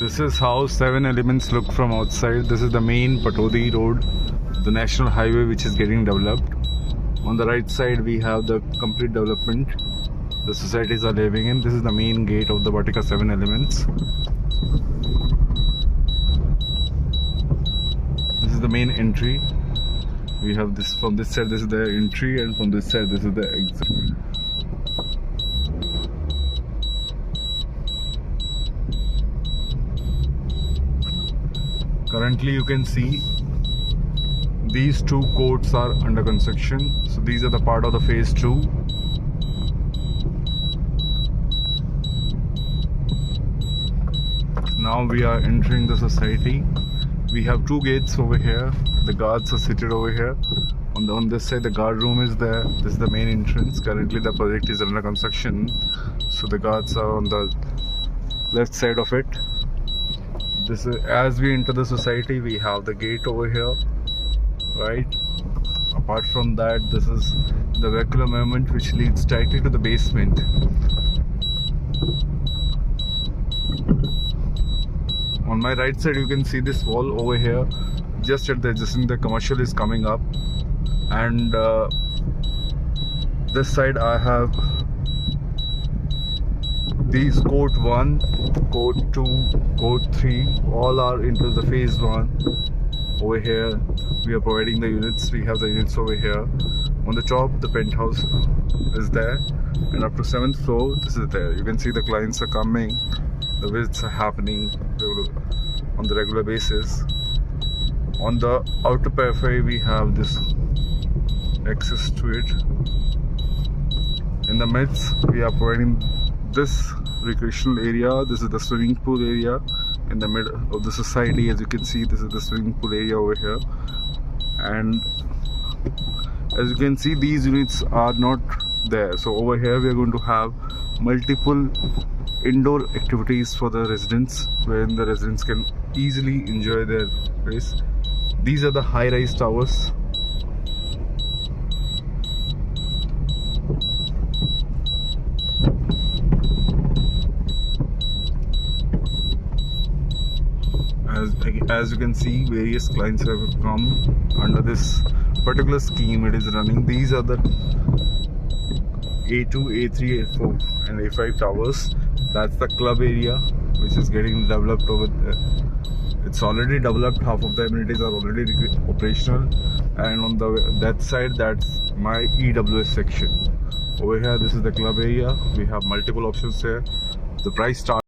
This is how 7-Elements look from outside. This is the main Patodi road, the national highway which is getting developed. On the right side we have the complete development the societies are living in. This is the main gate of the Vatika 7-Elements. This is the main entry. We have this from this side, this is the entry, and from this side this is the exit. Currently you can see these two courts are under construction. So these are the part of the phase 2. Now we are entering the society. We have two gates over here. The guards are seated over here. On this side the guard room is there. This is the main entrance. Currently the project is under construction, so the guards are on the left side of it. This is, as we enter the society, we have the gate over here, right? Apart from that, this is the vehicular movement which leads directly to the basement. On my right side you can see this wall over here. Just at the adjacent, the commercial is coming up, and this side I have these court 1, court 2, court 3, all are into the phase 1. Over here we are providing the units. We have the units over here. On the top the penthouse is there, and up to 7th floor this is there. You can see the clients are coming, the visits are happening on the regular basis. On the outer periphery we have this access to it. In the midst we are providing this recreational area. This is the swimming pool area in the middle of the society. As you can see, this is the swimming pool area over here, and as you can see these units are not there. So over here we are going to have multiple indoor activities for the residents, wherein the residents can easily enjoy their place. These are the high-rise towers. As you can see, various clients have come under this particular scheme it is running. These are the A2, A3, A4 and A5 towers. That's the club area which is getting developed over there. It's already developed, half of the amenities are already operational, and on that side that's my EWS section. Over here this is the club area. We have multiple options here. The price starts